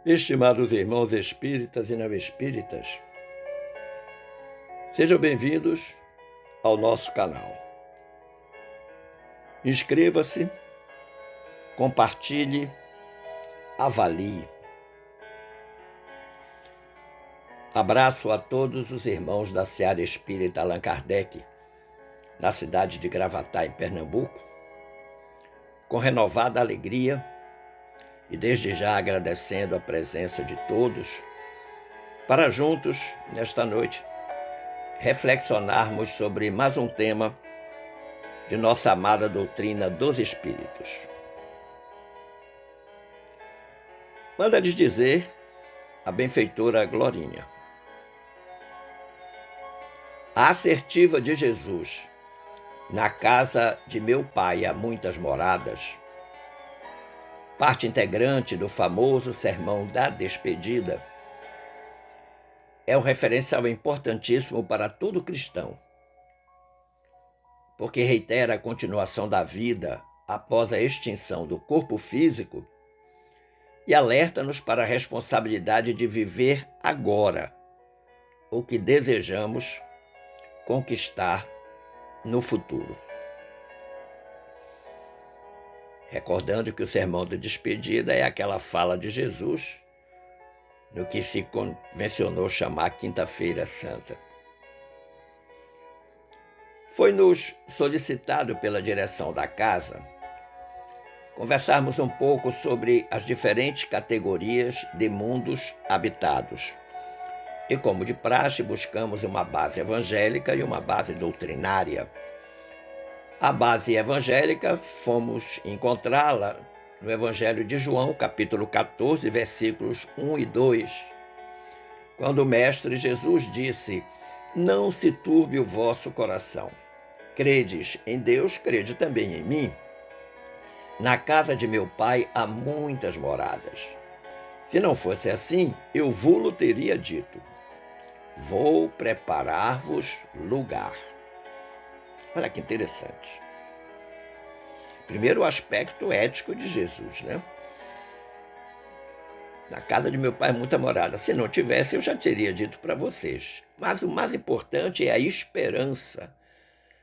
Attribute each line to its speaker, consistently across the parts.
Speaker 1: Estimados irmãos espíritas e não espíritas, sejam bem-vindos ao nosso canal. Inscreva-se, compartilhe, avalie. Abraço a todos os irmãos da Seara Espírita Allan Kardec, na cidade de Gravatá, em Pernambuco, com renovada alegria e desde já agradecendo a presença de todos, para juntos, nesta noite, reflexionarmos sobre mais um tema de nossa amada doutrina dos Espíritos. Manda-lhes dizer a benfeitora Glorinha: a assertiva de Jesus, na casa de meu pai há muitas moradas, parte integrante do famoso Sermão da Despedida, é um referencial importantíssimo para todo cristão, porque reitera a continuação da vida após a extinção do corpo físico e alerta-nos para a responsabilidade de viver agora o que desejamos conquistar no futuro. Recordando que o sermão da despedida é aquela fala de Jesus no que se convencionou chamar Quinta-feira Santa. Foi-nos solicitado pela direção da casa conversarmos um pouco sobre as diferentes categorias de mundos habitados. E, como de praxe, buscamos uma base evangélica e uma base doutrinária. A base evangélica fomos encontrá-la no Evangelho de João, capítulo 14, versículos 1 e 2, quando o Mestre Jesus disse: não se turbe o vosso coração. Credes em Deus, crede também em mim. Na casa de meu pai há muitas moradas. Se não fosse assim, eu vou-lo teria dito: vou preparar-vos lugar. Olha que interessante. Primeiro, o aspecto ético de Jesus, né? Na casa de meu pai, muita morada. Se não tivesse, eu já teria dito para vocês. Mas o mais importante é a esperança,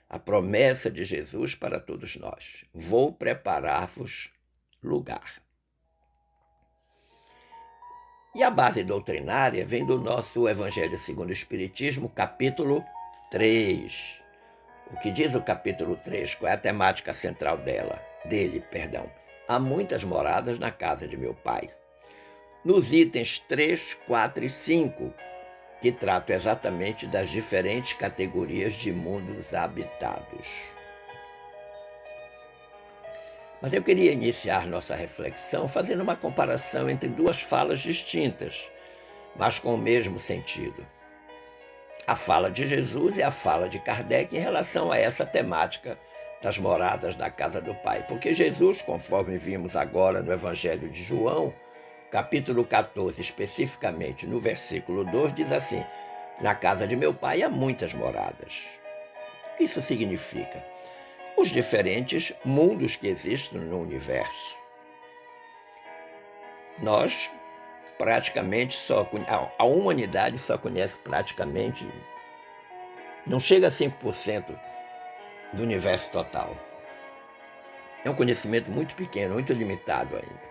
Speaker 1: a promessa de Jesus para todos nós. Vou preparar-vos lugar. E a base doutrinária vem do nosso Evangelho segundo o Espiritismo, capítulo 3. O que diz o capítulo 3? Qual é a temática central dele? Há muitas moradas na casa de meu pai. Nos itens 3, 4 e 5, que tratam exatamente das diferentes categorias de mundos habitados. Mas eu queria iniciar nossa reflexão fazendo uma comparação entre duas falas distintas, mas com o mesmo sentido. A fala de Jesus e a fala de Kardec em relação a essa temática das moradas da casa do Pai. Porque Jesus, conforme vimos agora no Evangelho de João, capítulo 14, especificamente no versículo 2, diz assim: na casa de meu pai há muitas moradas. O que isso significa? Os diferentes mundos que existem no universo. Nós praticamente a humanidade só conhece praticamente, não chega a 5% do universo total. É um conhecimento muito pequeno, muito limitado ainda.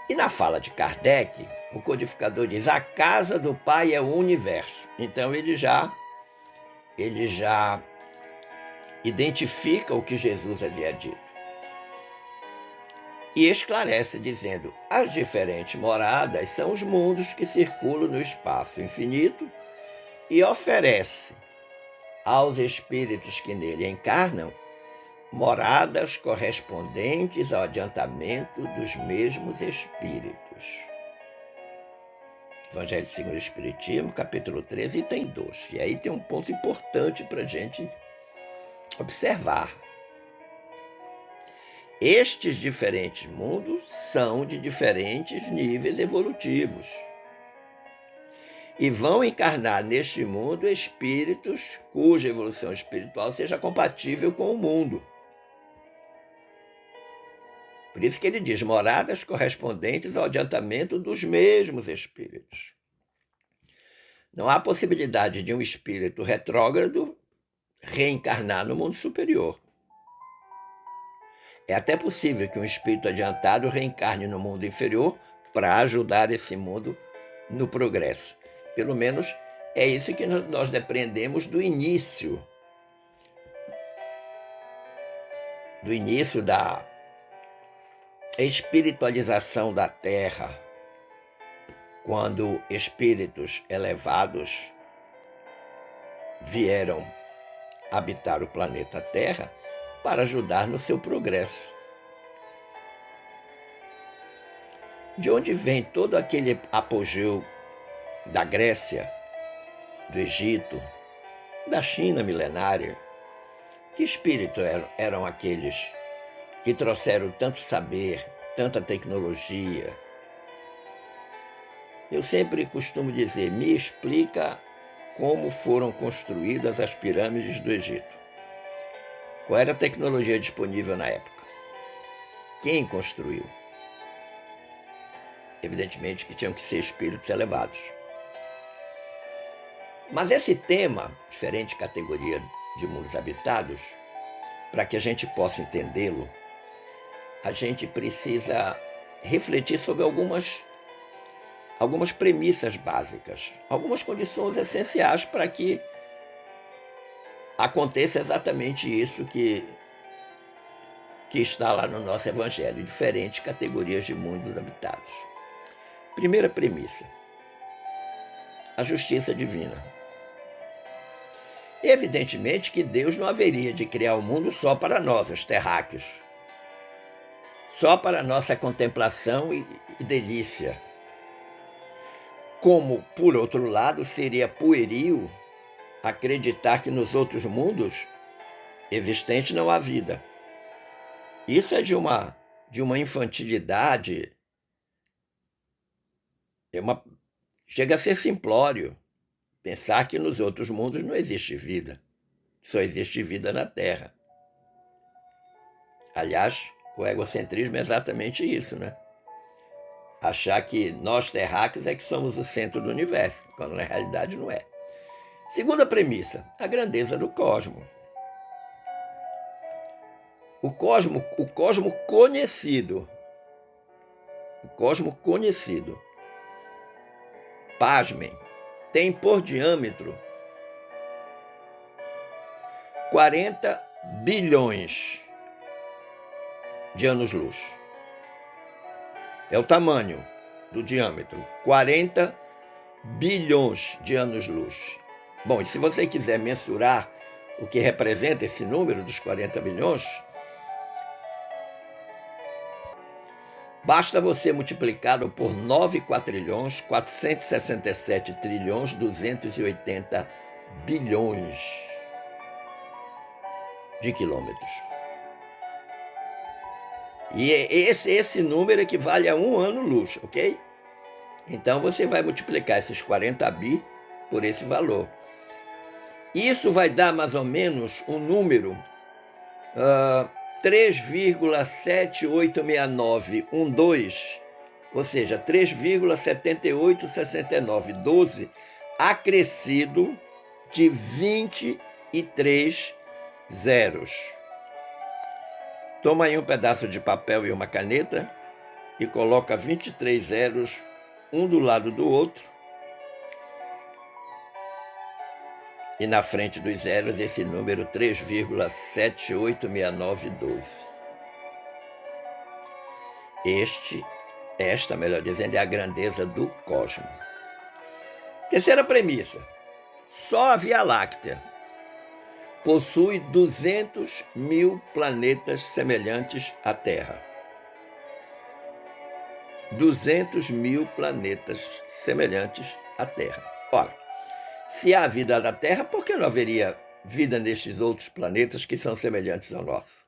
Speaker 1: E na fala de Kardec, o codificador diz: a casa do Pai é o universo. Então ele já identifica o que Jesus havia dito. E esclarece dizendo: as diferentes moradas são os mundos que circulam no espaço infinito e oferece aos espíritos que nele encarnam moradas correspondentes ao adiantamento dos mesmos espíritos. Evangelho segundo o Espiritismo, capítulo 13, item 2. E aí tem um ponto importante para a gente observar. Estes diferentes mundos são de diferentes níveis evolutivos e vão encarnar neste mundo espíritos cuja evolução espiritual seja compatível com o mundo. Por isso que ele diz moradas correspondentes ao adiantamento dos mesmos espíritos. Não há possibilidade de um espírito retrógrado reencarnar no mundo superior. É até possível que um espírito adiantado reencarne no mundo inferior para ajudar esse mundo no progresso. Pelo menos é isso que nós depreendemos do início da espiritualização da Terra, quando espíritos elevados vieram habitar o planeta Terra para ajudar no seu progresso. De onde vem todo aquele apogeu da Grécia, do Egito, da China milenária? Que espíritos eram aqueles que trouxeram tanto saber, tanta tecnologia? Eu sempre costumo dizer, me explica como foram construídas as pirâmides do Egito. Qual era a tecnologia disponível na época? Quem construiu? Evidentemente que tinham que ser espíritos elevados. Mas esse tema, diferente categoria de mundos habitados, para que a gente possa entendê-lo, a gente precisa refletir sobre algumas premissas básicas, algumas condições essenciais para que aconteça exatamente isso que está lá no nosso Evangelho, diferentes categorias de mundos habitados. Primeira premissa: a justiça divina. Evidentemente que Deus não haveria de criar o mundo só para nós, os terráqueos, só para nossa contemplação e delícia. Como, por outro lado, seria pueril acreditar que nos outros mundos existentes não há vida. Isso é de uma infantilidade, chega a ser simplório pensar que nos outros mundos não existe vida, só existe vida na Terra. Aliás, o egocentrismo é exatamente isso, né? Achar que nós terráqueos é que somos o centro do universo, quando na realidade não é. Segunda premissa, a grandeza do cosmo. O cosmo conhecido, pasmem, tem por diâmetro 40 bilhões de anos-luz. É o tamanho do diâmetro, 40 bilhões de anos-luz. Bom, e se você quiser mensurar o que representa esse número dos 40 bilhões, basta você multiplicá-lo por 9 quatrilhões, 467 trilhões, 280 bilhões de quilômetros. E esse número equivale a um ano-luz, ok? Então você vai multiplicar esses 40 bi por esse valor. Isso vai dar mais ou menos um número 3,786912, ou seja, 3,786912, acrescido de 23 zeros. Toma aí um pedaço de papel e uma caneta e coloca 23 zeros, um do lado do outro. E na frente dos zeros, esse número 3,786912. Esta, melhor dizendo, é a grandeza do cosmo. Terceira premissa: só a Via Láctea possui 200 mil planetas semelhantes à Terra. 200 mil planetas semelhantes à Terra. Ora, se há vida na Terra, por que não haveria vida nestes outros planetas que são semelhantes ao nosso?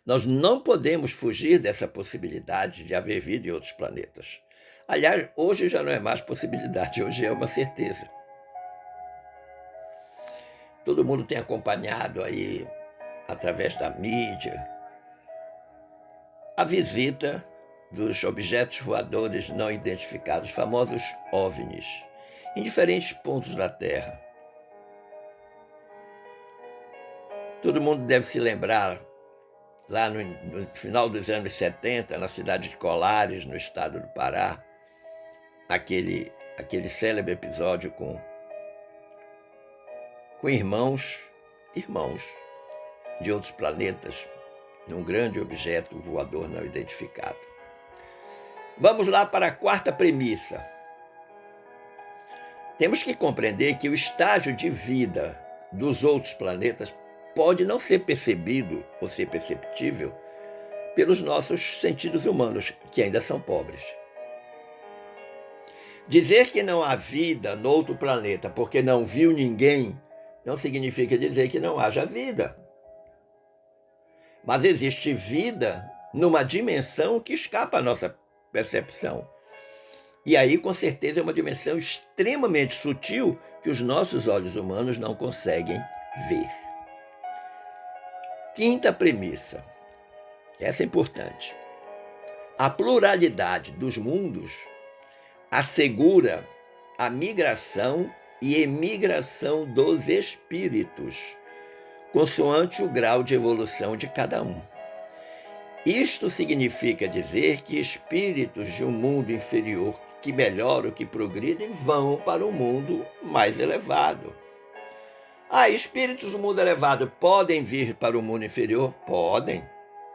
Speaker 1: Nós não podemos fugir dessa possibilidade de haver vida em outros planetas. Aliás, hoje já não é mais possibilidade, hoje é uma certeza. Todo mundo tem acompanhado aí, através da mídia, a visita dos objetos voadores não identificados, famosos OVNIs, em diferentes pontos da Terra. Todo mundo deve se lembrar, lá no final dos anos 70, na cidade de Colares, no estado do Pará, aquele célebre episódio com irmãos de outros planetas, num grande objeto voador não identificado. Vamos lá para a quarta premissa. Temos que compreender que o estágio de vida dos outros planetas pode não ser percebido ou ser perceptível pelos nossos sentidos humanos, que ainda são pobres. Dizer que não há vida no outro planeta porque não viu ninguém não significa dizer que não haja vida. Mas existe vida numa dimensão que escapa à nossa percepção. E aí, com certeza, é uma dimensão extremamente sutil que os nossos olhos humanos não conseguem ver. Quinta premissa. Essa é importante. A pluralidade dos mundos assegura a migração e emigração dos espíritos, consoante o grau de evolução de cada um. Isto significa dizer que espíritos de um mundo inferior que melhoram, que progridem, vão para o mundo mais elevado. Espíritos do mundo elevado podem vir para o mundo inferior? Podem,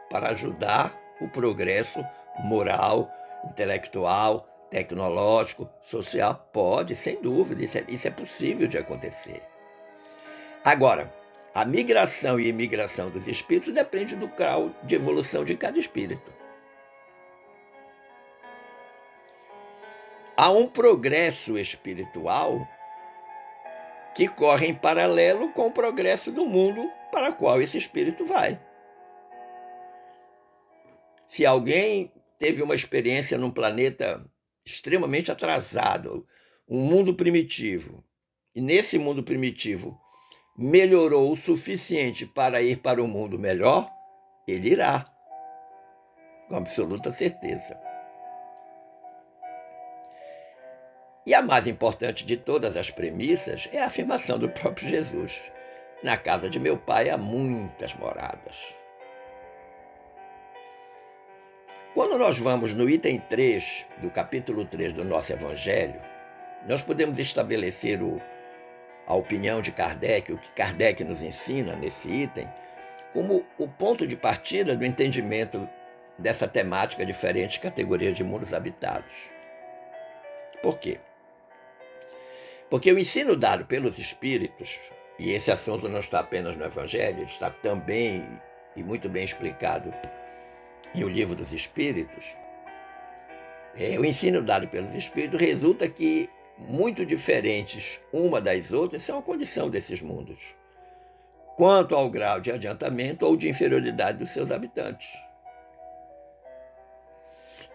Speaker 1: para ajudar o progresso moral, intelectual, tecnológico, social. Pode, sem dúvida, isso é possível de acontecer. Agora, a migração e emigração dos espíritos depende do grau de evolução de cada espírito. Há um progresso espiritual que corre em paralelo com o progresso do mundo para o qual esse espírito vai. Se alguém teve uma experiência num planeta extremamente atrasado, um mundo primitivo, e nesse mundo primitivo melhorou o suficiente para ir para um mundo melhor, ele irá, com absoluta certeza. E a mais importante de todas as premissas é a afirmação do próprio Jesus. Na casa de meu pai há muitas moradas. Quando nós vamos no item 3 do capítulo 3 do nosso Evangelho, nós podemos estabelecer a opinião de Kardec, o que Kardec nos ensina nesse item, como o ponto de partida do entendimento dessa temática diferentes categorias de mundos habitados. Por quê? Porque o ensino dado pelos espíritos, e esse assunto não está apenas no Evangelho, está também e muito bem explicado em O Livro dos Espíritos, o ensino dado pelos espíritos resulta que muito diferentes uma das outras são a condição desses mundos, quanto ao grau de adiantamento ou de inferioridade dos seus habitantes.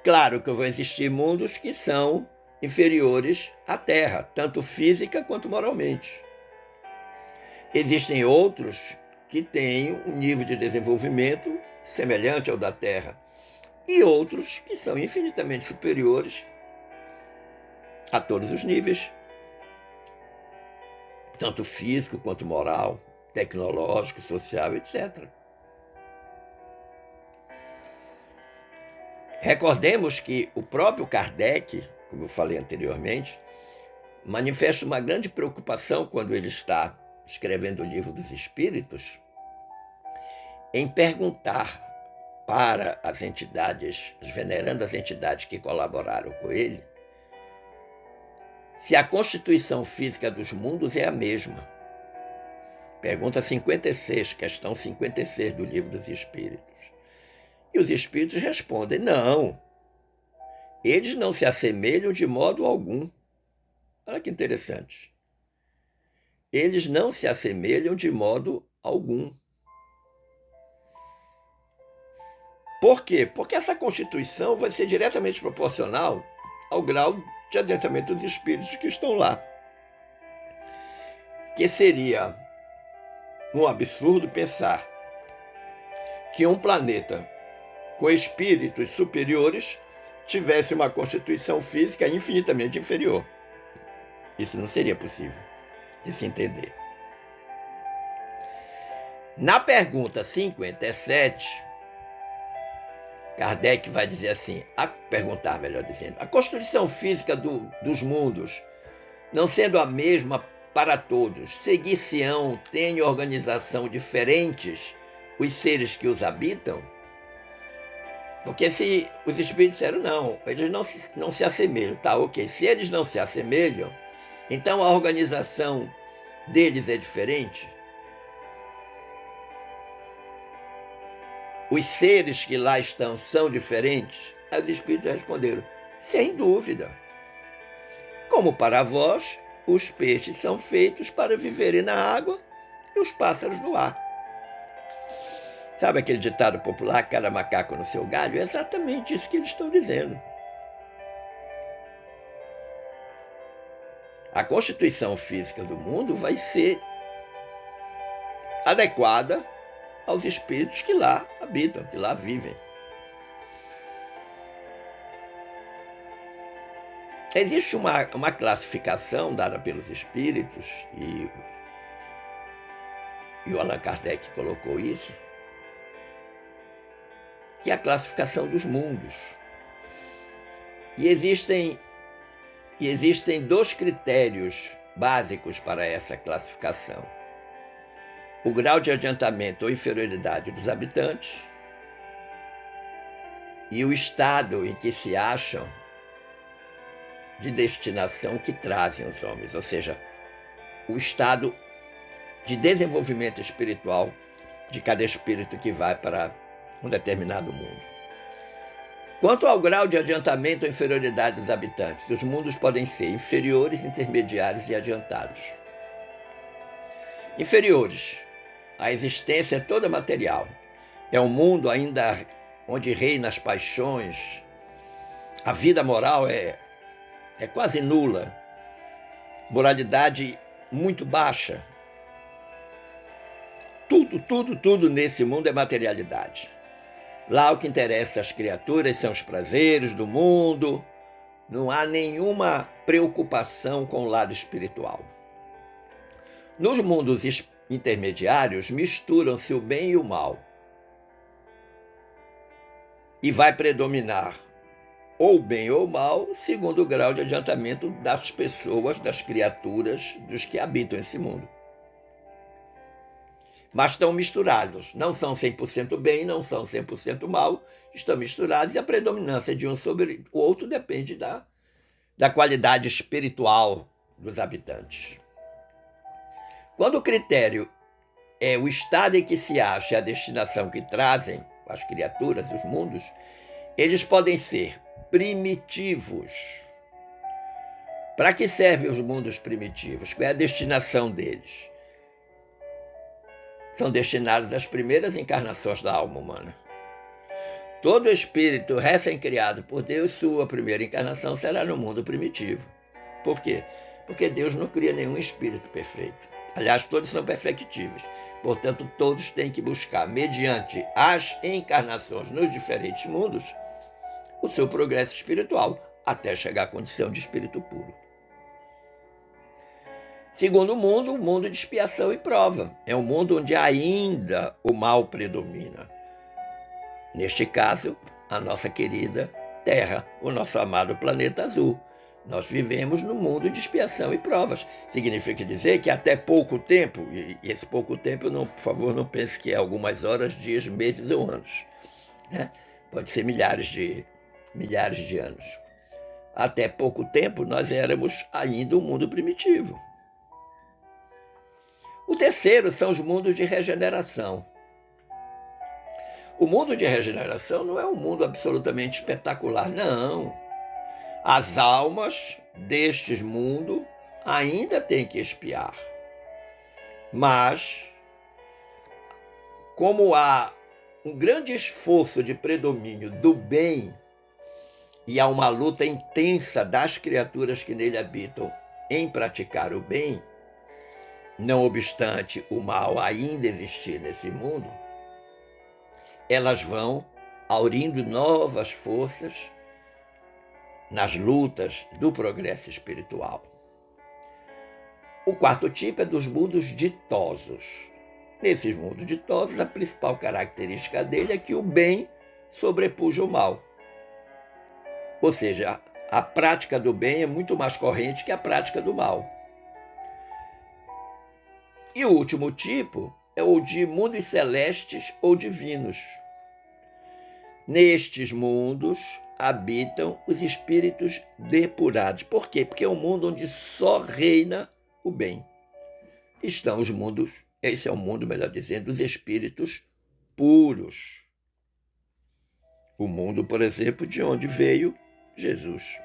Speaker 1: Claro que vão existir mundos que são inferiores à Terra, tanto física quanto moralmente. Existem outros que têm um nível de desenvolvimento semelhante ao da Terra, e outros que são infinitamente superiores a todos os níveis, tanto físico quanto moral, tecnológico, social, etc. Recordemos que o próprio Kardec, como eu falei anteriormente, manifesta uma grande preocupação quando ele está escrevendo o Livro dos Espíritos, em perguntar para as entidades, as venerandas entidades que colaboraram com ele, se a constituição física dos mundos é a mesma. Pergunta 56, questão 56 do Livro dos Espíritos. E os espíritos respondem: não, eles não se assemelham de modo algum. Olha que interessante. Eles não se assemelham de modo algum. Por quê? Porque essa constituição vai ser diretamente proporcional ao grau de adiantamento dos espíritos que estão lá. Que seria um absurdo pensar que um planeta com espíritos superiores, tivesse uma constituição física infinitamente inferior. Isso não seria possível de se entender. Na pergunta 57, Kardec vai dizer assim, a perguntar, melhor dizendo, a constituição física dos mundos, não sendo a mesma para todos, seguir-se-ão, têm organização diferentes os seres que os habitam? Porque se os espíritos disseram, não, eles não se assemelham, tá, ok. Se eles não se assemelham, então a organização deles é diferente? Os seres que lá estão são diferentes? Aí os espíritos responderam, sem dúvida. Como para vós, os peixes são feitos para viverem na água e os pássaros no ar. Sabe aquele ditado popular, cada macaco no seu galho? É exatamente isso que eles estão dizendo. A constituição física do mundo vai ser adequada aos espíritos que lá habitam, que lá vivem. Existe uma classificação dada pelos espíritos, e o Allan Kardec colocou isso, que é a classificação dos mundos. E existem 2 critérios básicos para essa classificação. O grau de adiantamento ou inferioridade dos habitantes e o estado em que se acham de destinação que trazem os homens, ou seja, o estado de desenvolvimento espiritual de cada espírito que vai para um determinado mundo. Quanto ao grau de adiantamento ou inferioridade dos habitantes, os mundos podem ser inferiores, intermediários e adiantados. Inferiores, a existência é toda material. É um mundo ainda onde reinam as paixões, a vida moral é quase nula, moralidade muito baixa. Tudo nesse mundo é materialidade. Lá o que interessa às criaturas são os prazeres do mundo, não há nenhuma preocupação com o lado espiritual. Nos mundos intermediários misturam-se o bem e o mal. E vai predominar ou bem ou mal, segundo o grau de adiantamento das pessoas, das criaturas, dos que habitam esse mundo. Mas estão misturados, não são 100% bem, não são 100% mal, estão misturados e a predominância de um sobre o outro depende da qualidade espiritual dos habitantes. Quando o critério é o estado em que se acha a destinação que trazem as criaturas, os mundos, eles podem ser primitivos. Para que servem os mundos primitivos? Qual é a destinação deles? São destinados às primeiras encarnações da alma humana. Todo espírito recém-criado por Deus, sua primeira encarnação será no mundo primitivo. Por quê? Porque Deus não cria nenhum espírito perfeito. Aliás, todos são perfectíveis. Portanto, todos têm que buscar, mediante as encarnações nos diferentes mundos, o seu progresso espiritual, até chegar à condição de espírito puro. Segundo mundo, o mundo de expiação e prova. É um mundo onde ainda o mal predomina. Neste caso, a nossa querida Terra, o nosso amado planeta azul. Nós vivemos no mundo de expiação e provas. Significa dizer que até pouco tempo, e esse pouco tempo, por favor, não pense que é algumas horas, dias, meses ou anos, né? Pode ser milhares de anos. Até pouco tempo, nós éramos ainda um mundo primitivo. O terceiro são os mundos de regeneração. O mundo de regeneração não é um mundo absolutamente espetacular, não. As almas destes mundos ainda têm que expiar. Mas, como há um grande esforço de predomínio do bem e há uma luta intensa das criaturas que nele habitam em praticar o bem, não obstante o mal ainda existir nesse mundo, elas vão aurindo novas forças nas lutas do progresso espiritual. O quarto tipo é dos mundos ditosos. Nesses mundos ditosos, a principal característica dele é que o bem sobrepuja o mal. Ou seja, a prática do bem é muito mais corrente que a prática do mal. E o último tipo é o de mundos celestes ou divinos. Nestes mundos habitam os espíritos depurados. Por quê? Porque é um mundo onde só reina o bem. Estão os mundos, esse é o mundo, melhor dizendo, dos espíritos puros. O mundo, por exemplo, de onde veio Jesus.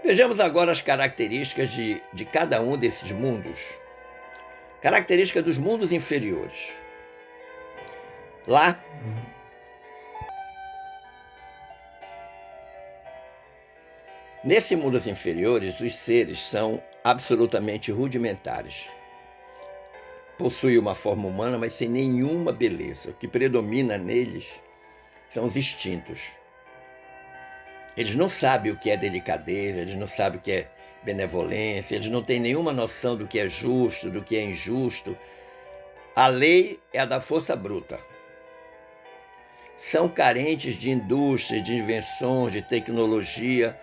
Speaker 1: Vejamos agora as características de cada um desses mundos. Característica dos mundos inferiores. Lá, nesses mundos inferiores, os seres são absolutamente rudimentares. Possuem uma forma humana, mas sem nenhuma beleza. O que predomina neles são os instintos. Eles não sabem o que é delicadeza, eles não sabem o que é benevolência, eles não têm nenhuma noção do que é justo, do que é injusto. A lei é a da força bruta. São carentes de indústria, de invenções, de tecnologia.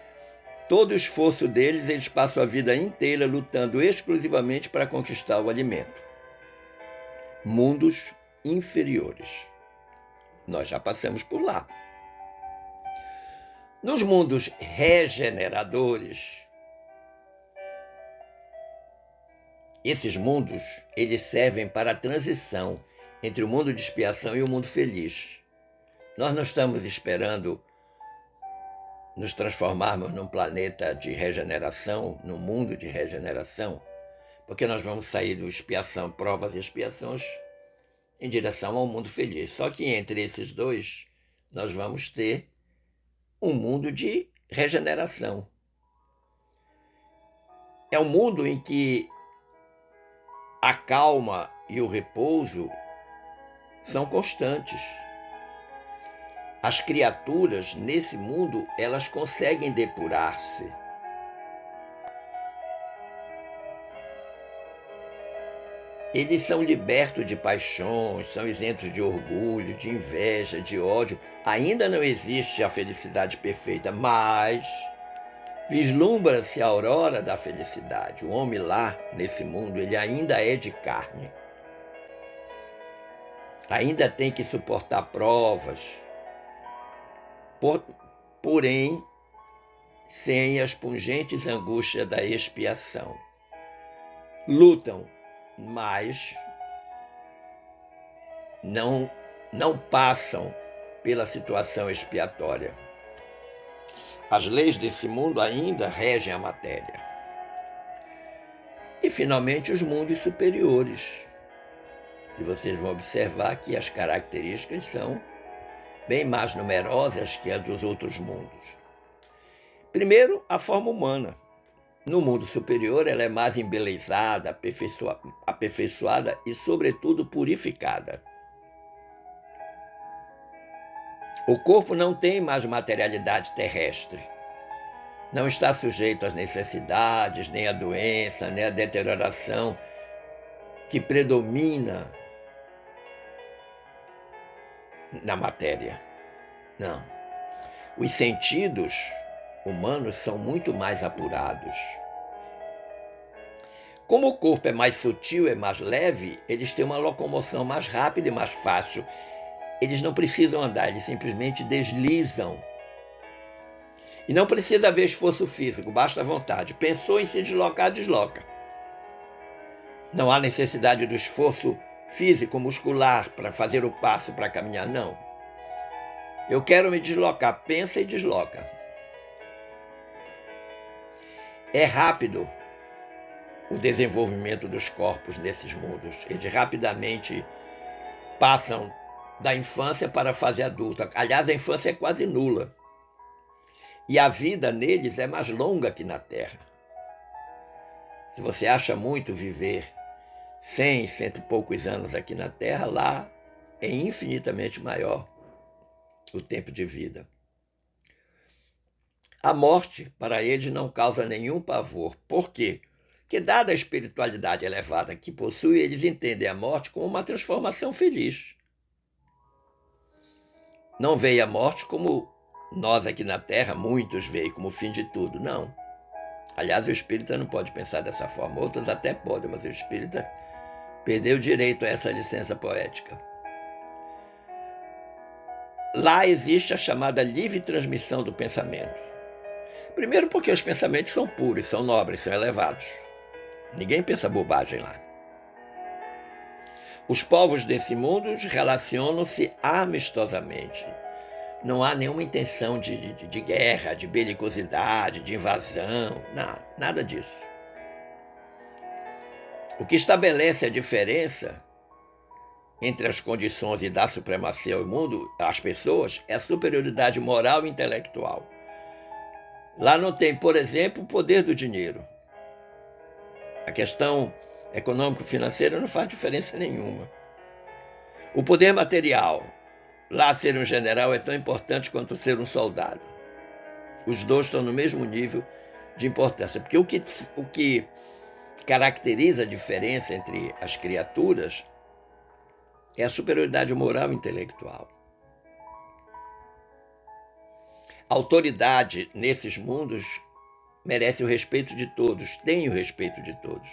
Speaker 1: Todo o esforço deles, eles passam a vida inteira lutando exclusivamente para conquistar o alimento. Mundos inferiores. Nós já passamos por lá. Nos mundos regeneradores, esses mundos, eles servem para a transição entre o mundo de expiação e o mundo feliz. Nós não estamos esperando nos transformarmos num planeta de regeneração, num mundo de regeneração, porque nós vamos sair do expiação, provas e expiações, em direção ao mundo feliz. Só que entre esses dois, nós vamos ter um mundo de regeneração. É um mundo em que a calma e o repouso são constantes. As criaturas nesse mundo, elas conseguem depurar-se. Eles são libertos de paixões, são isentos de orgulho, de inveja, de ódio. Ainda não existe a felicidade perfeita, mas vislumbra-se a aurora da felicidade. O homem lá, nesse mundo, ele ainda é de carne. Ainda tem que suportar provas, porém, sem as pungentes angústias da expiação. Lutam, mas não passam pela situação expiatória. As leis desse mundo ainda regem a matéria. E, finalmente, os mundos superiores. E vocês vão observar que as características são bem mais numerosas que as dos outros mundos. Primeiro, a forma humana. No mundo superior, ela é mais embelezada, aperfeiçoada e, sobretudo, purificada. O corpo não tem mais materialidade terrestre. Não está sujeito às necessidades, nem à doença, nem à deterioração que predomina na matéria. Não. Os sentidos humanos são muito mais apurados. Como o corpo é mais sutil, é mais leve, eles têm uma locomoção mais rápida e mais fácil. Eles não precisam andar, eles simplesmente deslizam. E não precisa haver esforço físico, basta a vontade. Pensou em se deslocar, desloca. Não há necessidade do esforço físico, muscular, para fazer o passo, para caminhar, não. Eu quero me deslocar, pensa e desloca. É rápido o desenvolvimento dos corpos nesses mundos. Eles rapidamente passam da infância para a fase adulta. Aliás, a infância é quase nula. E a vida neles é mais longa que na Terra. Se você acha muito viver 100 e poucos anos aqui na Terra, lá é infinitamente maior o tempo de vida. A morte, para eles, não causa nenhum pavor. Por quê? Porque, dada a espiritualidade elevada que possui, eles entendem a morte como uma transformação feliz. Não veem a morte como nós aqui na Terra, muitos veem como o fim de tudo. Não. Aliás, o espírita não pode pensar dessa forma. Outros até podem, mas o espírita perdeu o direito a essa licença poética. Lá existe a chamada livre transmissão do pensamento. Primeiro porque os pensamentos são puros, são nobres, são elevados. Ninguém pensa bobagem lá. Os povos desse mundo relacionam-se amistosamente. Não há nenhuma intenção de guerra, de belicosidade, de invasão, nada disso. O que estabelece a diferença entre as condições e da supremacia ao mundo, às pessoas, é a superioridade moral e intelectual. Lá não tem, por exemplo, o poder do dinheiro. A questão econômico-financeira não faz diferença nenhuma. O poder material, lá ser um general é tão importante quanto ser um soldado. Os dois estão no mesmo nível de importância, porque o que caracteriza a diferença entre as criaturas é a superioridade moral e intelectual. A autoridade nesses mundos merece o respeito de todos, tem o respeito de todos,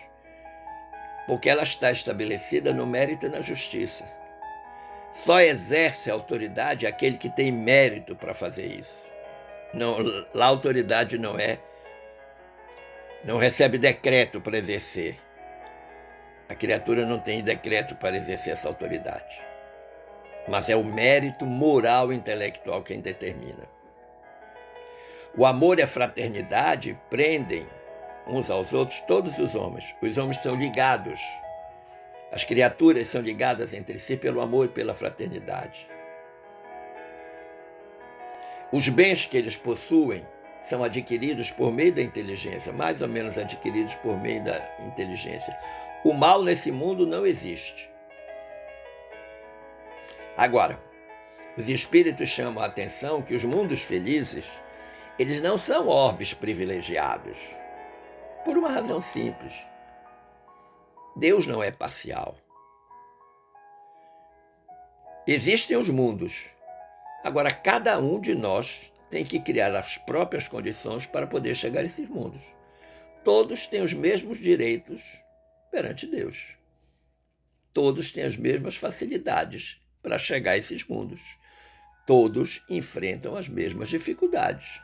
Speaker 1: porque ela está estabelecida no mérito e na justiça. Só exerce a autoridade aquele que tem mérito para fazer isso. Não, lá a autoridade não recebe decreto para exercer. A criatura não tem decreto para exercer essa autoridade. Mas é o mérito moral e intelectual quem determina. O amor e a fraternidade prendem uns aos outros todos os homens. Os homens são ligados. As criaturas são ligadas entre si pelo amor e pela fraternidade. Os bens que eles possuem são adquiridos por meio da inteligência, mais ou menos adquiridos por meio da inteligência. O mal nesse mundo não existe. Agora, os espíritos chamam a atenção que os mundos felizes, eles não são orbes privilegiados, por uma razão simples. Deus não é parcial. Existem os mundos. Agora, cada um de nós tem que criar as próprias condições para poder chegar a esses mundos. Todos têm os mesmos direitos perante Deus. Todos têm as mesmas facilidades para chegar a esses mundos. Todos enfrentam as mesmas dificuldades.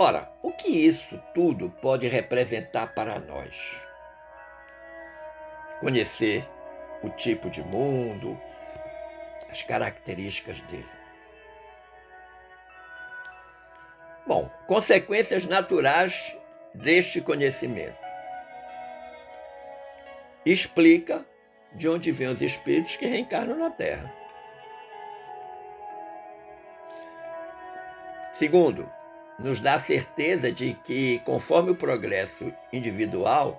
Speaker 1: Ora, o que isso tudo pode representar para nós? Conhecer o tipo de mundo, as características dele. Bom, consequências naturais deste conhecimento. Explica de onde vêm os espíritos que reencarnam na Terra. Segundo, nos dá a certeza de que, conforme o progresso individual,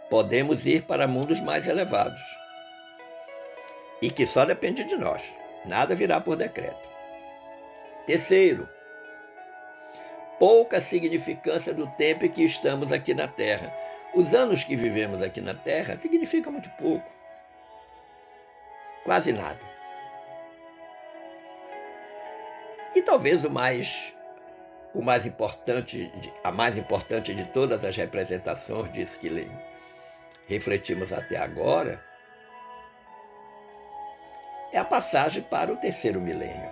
Speaker 1: podemos ir para mundos mais elevados. E que só depende de nós. Nada virá por decreto. Terceiro, pouca significância do tempo em que estamos aqui na Terra. Os anos que vivemos aqui na Terra significam muito pouco. Quase nada. E talvez a mais importante de todas as representações disso que refletimos até agora, é a passagem para o terceiro milênio,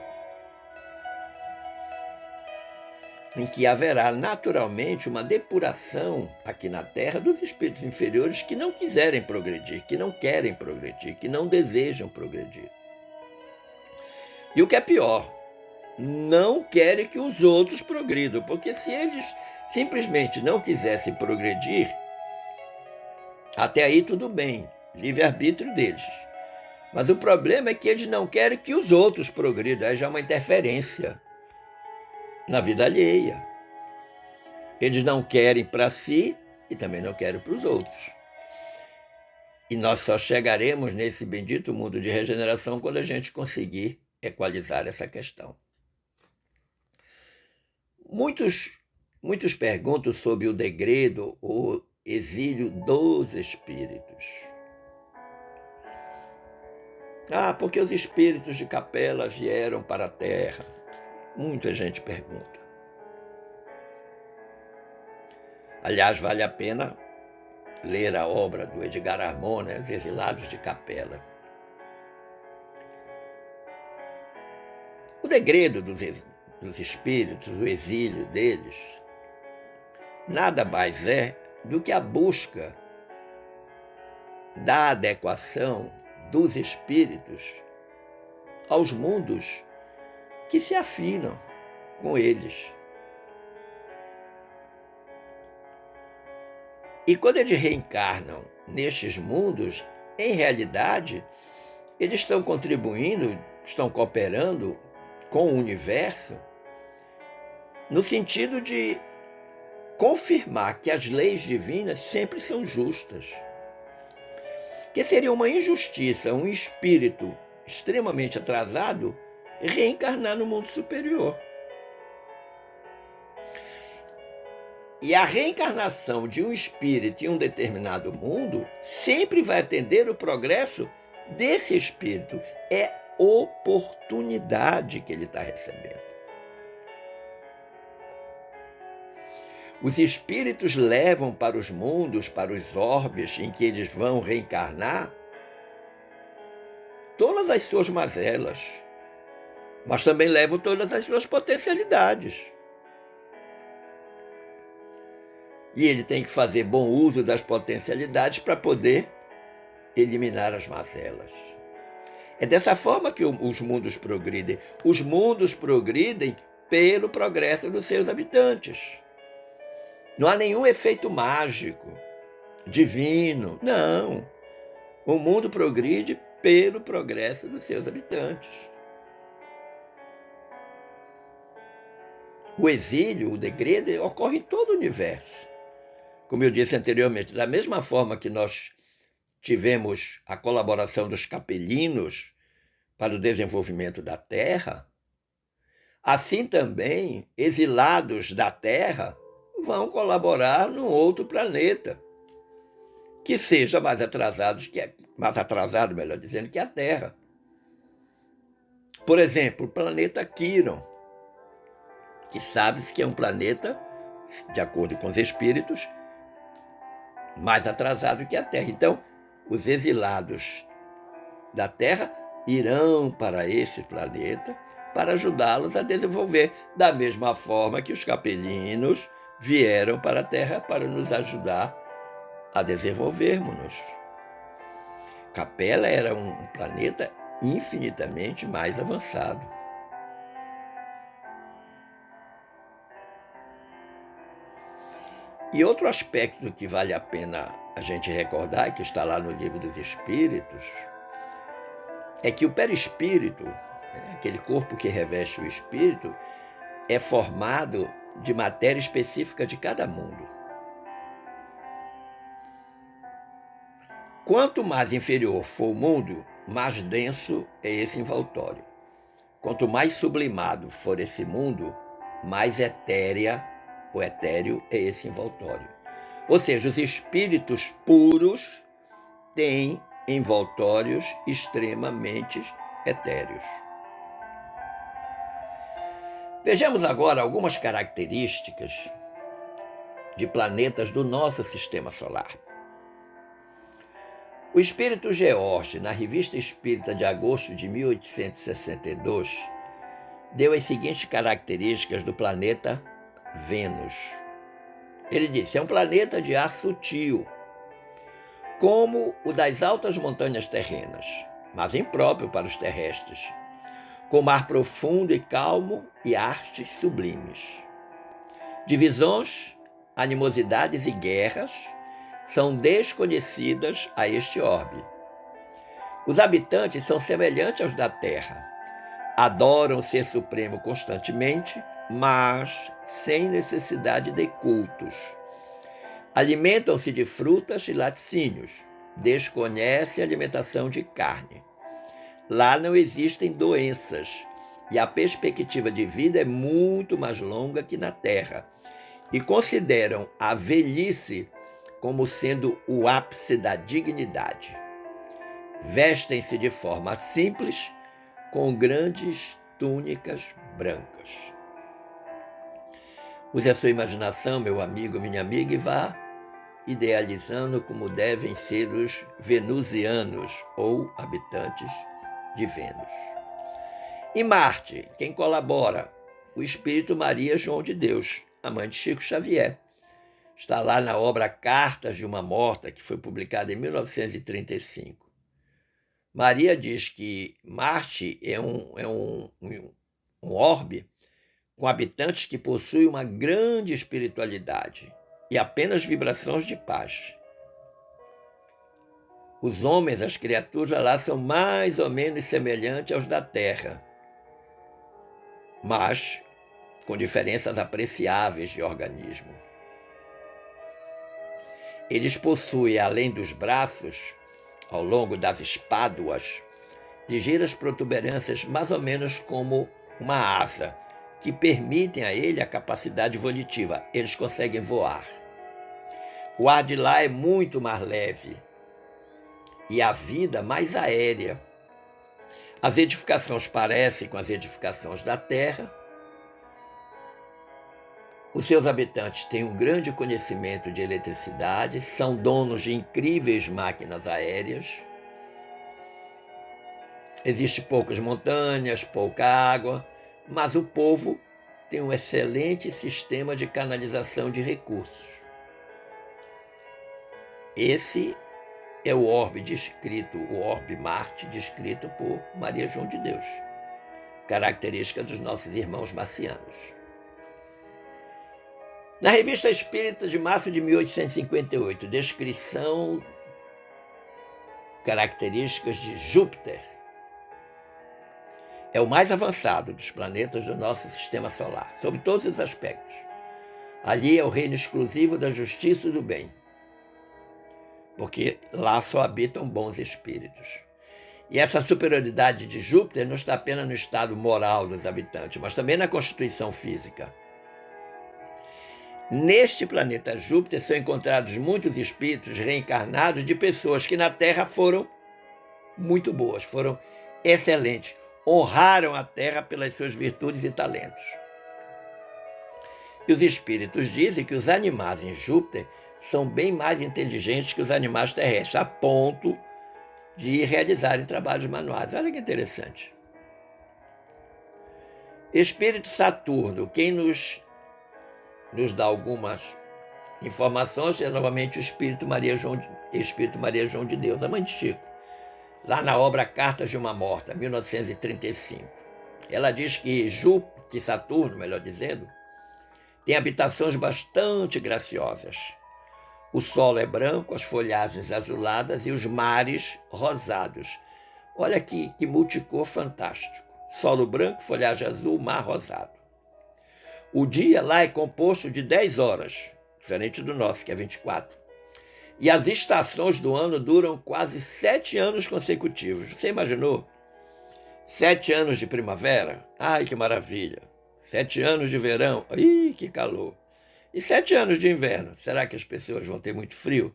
Speaker 1: em que haverá naturalmente uma depuração aqui na Terra dos espíritos inferiores que não quiserem progredir, que não querem progredir, que não desejam progredir. E o que é pior, não querem que os outros progridam, porque se eles simplesmente não quisessem progredir, até aí tudo bem, livre-arbítrio deles. Mas o problema é que eles não querem que os outros progridam, aí já é uma interferência na vida alheia. Eles não querem para si e também não querem para os outros. E nós só chegaremos nesse bendito mundo de regeneração quando a gente conseguir equalizar essa questão. Muitos perguntam sobre o degredo ou exílio dos espíritos. Porque os espíritos de Capela vieram para a Terra? Muita gente pergunta. Aliás, vale a pena ler a obra do Edgar Armand, Os Exilados de Capela. O degredo dos espíritos, o exílio deles, nada mais é do que a busca da adequação dos espíritos aos mundos que se afinam com eles. E quando eles reencarnam nestes mundos, em realidade, eles estão contribuindo, estão cooperando com o universo, no sentido de confirmar que as leis divinas sempre são justas. Que seria uma injustiça um espírito extremamente atrasado reencarnar no mundo superior. E a reencarnação de um espírito em um determinado mundo sempre vai atender o progresso desse espírito. É oportunidade que ele está recebendo. Os espíritos levam para os mundos, para os orbes em que eles vão reencarnar, todas as suas mazelas, mas também levam todas as suas potencialidades. E ele tem que fazer bom uso das potencialidades para poder eliminar as mazelas. É dessa forma que os mundos progridem. Os mundos progridem pelo progresso dos seus habitantes. Não há nenhum efeito mágico, divino. Não. O mundo progride pelo progresso dos seus habitantes. O exílio, o degredo, ocorre em todo o universo. Como eu disse anteriormente, da mesma forma que nós tivemos a colaboração dos capelinos para o desenvolvimento da Terra, assim também exilados da Terra vão colaborar num outro planeta que seja mais atrasado, melhor dizendo, que a Terra. Por exemplo, o planeta Quiron, que sabe-se que é um planeta, de acordo com os espíritos, mais atrasado que a Terra. Então, os exilados da Terra irão para esse planeta para ajudá-los a desenvolver, da mesma forma que os capelinos vieram para a Terra para nos ajudar a desenvolvermos-nos. Capela era um planeta infinitamente mais avançado. E outro aspecto que vale a pena a gente recordar, que está lá no Livro dos Espíritos, é que o perispírito, aquele corpo que reveste o espírito, é formado de matéria específica de cada mundo. Quanto mais inferior for o mundo, mais denso é esse envoltório. Quanto mais sublimado for esse mundo, mais etéreo é esse envoltório. Ou seja, os espíritos puros têm envoltórios extremamente etéreos. Vejamos agora algumas características de planetas do nosso sistema solar. O espírito George, na Revista Espírita de agosto de 1862, deu as seguintes características do planeta Vênus. Ele disse: é um planeta de ar sutil, como o das altas montanhas terrenas, mas impróprio para os terrestres, com mar profundo e calmo e artes sublimes. Divisões, animosidades e guerras são desconhecidas a este orbe. Os habitantes são semelhantes aos da Terra. Adoram o Ser Supremo constantemente, mas sem necessidade de cultos. Alimentam-se de frutas e laticínios. desconhece a alimentação de carne. Lá não existem doenças e a perspectiva de vida é muito mais longa que na Terra. E consideram a velhice como sendo o ápice da dignidade. Vestem-se de forma simples, com grandes túnicas brancas. Use a sua imaginação, meu amigo, minha amiga, e vá idealizando como devem ser os venusianos ou habitantes de Vênus. E Marte, quem colabora? O Espírito Maria João de Deus, a mãe de Chico Xavier. Está lá na obra Cartas de uma Morta, que foi publicada em 1935. Maria diz que Marte é um orbe com habitantes que possuem uma grande espiritualidade e apenas vibrações de paz. Os homens, as criaturas lá são mais ou menos semelhantes aos da Terra, mas com diferenças apreciáveis de organismo. Eles possuem, além dos braços, ao longo das espáduas, ligeiras protuberâncias mais ou menos como uma asa, que permitem a ele a capacidade volitiva. Eles conseguem voar. O ar de lá é muito mais leve e a vida mais aérea. As edificações parecem com as edificações da Terra. Os seus habitantes têm um grande conhecimento de eletricidade, são donos de incríveis máquinas aéreas. Existem poucas montanhas, pouca água, mas o povo tem um excelente sistema de canalização de recursos. Esse é o orbe descrito, o orbe Marte descrito por Maria João de Deus, característica dos nossos irmãos marcianos. Na Revista Espírita de março de 1858, descrição características de Júpiter. É o mais avançado dos planetas do nosso sistema solar, sob todos os aspectos. Ali é o reino exclusivo da justiça e do bem, porque lá só habitam bons espíritos. E essa superioridade de Júpiter não está apenas no estado moral dos habitantes, mas também na constituição física. Neste planeta Júpiter são encontrados muitos espíritos reencarnados de pessoas que na Terra foram muito boas, foram excelentes, honraram a Terra pelas suas virtudes e talentos. E os espíritos dizem que os animais em Júpiter são bem mais inteligentes que os animais terrestres, a ponto de realizarem trabalhos manuais. Olha que interessante. Espírito Saturno, quem nos dá algumas informações é novamente o Espírito Maria João de Deus, a mãe de Chico, lá na obra Cartas de uma Morta, 1935. Ela diz que Saturno, melhor dizendo, tem habitações bastante graciosas. O solo é branco, as folhagens azuladas e os mares rosados. Olha que multicor fantástico. Solo branco, folhagem azul, mar rosado. O dia lá é composto de 10 horas, diferente do nosso, que é 24. E as estações do ano duram quase 7 anos consecutivos. Você imaginou? 7 anos de primavera? Ai, que maravilha! 7 anos de verão? Ih, que calor! E 7 anos de inverno? Será que as pessoas vão ter muito frio?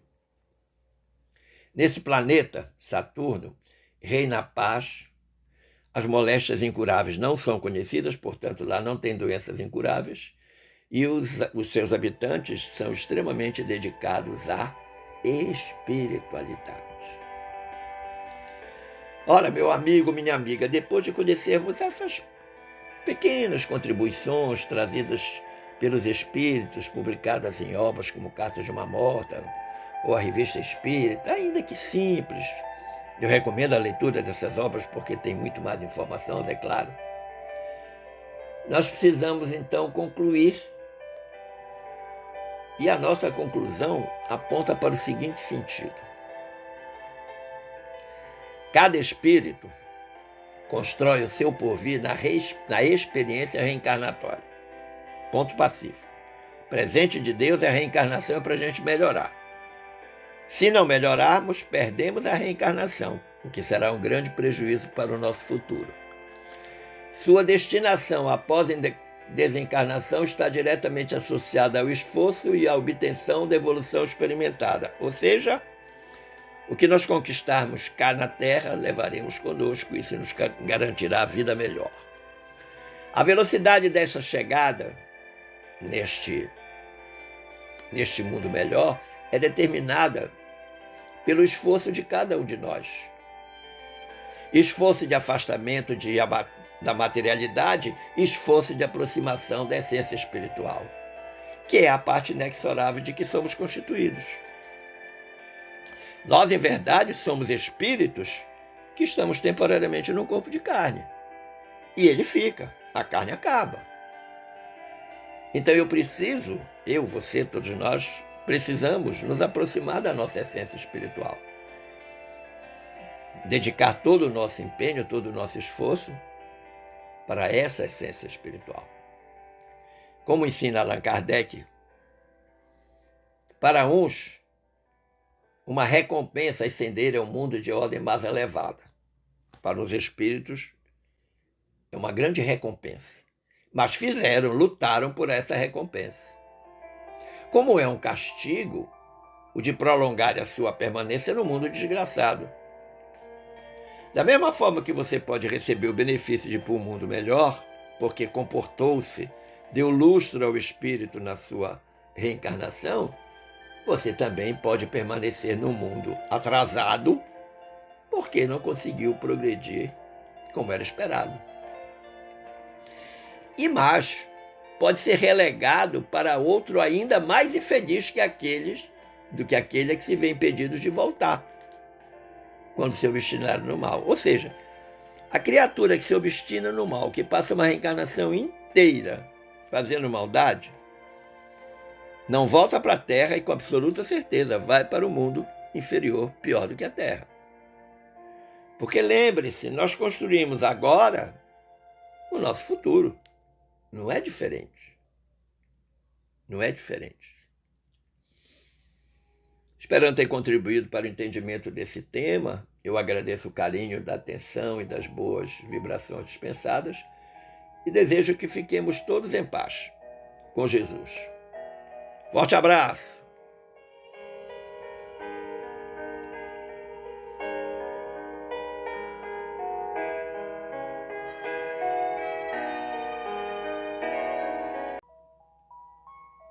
Speaker 1: Nesse planeta, Saturno, reina a paz. As moléstias incuráveis não são conhecidas, portanto, lá não tem doenças incuráveis. E os seus habitantes são extremamente dedicados à espiritualidade. Ora, meu amigo, minha amiga, depois de conhecermos essas pequenas contribuições trazidas pelos espíritos, publicadas em obras como Cartas de uma Morta ou a Revista Espírita, ainda que simples, eu recomendo a leitura dessas obras porque tem muito mais informações, é claro. Nós precisamos, então, concluir. E a nossa conclusão aponta para o seguinte sentido. Cada espírito constrói o seu porvir na experiência reencarnatória. Ponto pacífico. Presente de Deus é a reencarnação para a gente melhorar. Se não melhorarmos, perdemos a reencarnação, o que será um grande prejuízo para o nosso futuro. Sua destinação após a desencarnação está diretamente associada ao esforço e à obtenção da evolução experimentada, ou seja, o que nós conquistarmos cá na Terra, levaremos conosco, isso nos garantirá a vida melhor. A velocidade dessa chegada neste mundo melhor é determinada pelo esforço de cada um de nós. Esforço de afastamento da materialidade, esforço de aproximação da essência espiritual, que é a parte inexorável de que somos constituídos. Nós, em verdade, somos espíritos que estamos temporariamente num corpo de carne. E ele fica, a carne acaba. Então você, todos nós, precisamos nos aproximar da nossa essência espiritual. Dedicar todo o nosso empenho, todo o nosso esforço para essa essência espiritual. Como ensina Allan Kardec, para uns, uma recompensa ascender ao mundo de ordem mais elevada. Para os espíritos, é uma grande recompensa. Mas lutaram por essa recompensa. Como é um castigo o de prolongar a sua permanência no mundo desgraçado. Da mesma forma que você pode receber o benefício de ir para um mundo melhor, porque comportou-se, deu lustro ao espírito na sua reencarnação, você também pode permanecer no mundo atrasado, porque não conseguiu progredir como era esperado. E mais, pode ser relegado para outro ainda mais infeliz que aquele a que se vê impedido de voltar, quando se obstinaram no mal. Ou seja, a criatura que se obstina no mal, que passa uma reencarnação inteira fazendo maldade, não volta para a Terra e com absoluta certeza vai para o mundo inferior, pior do que a Terra. Porque lembre-se, nós construímos agora o nosso futuro. Não é diferente. Não é diferente. Esperando ter contribuído para o entendimento desse tema, eu agradeço o carinho da atenção e das boas vibrações dispensadas e desejo que fiquemos todos em paz com Jesus. Forte abraço!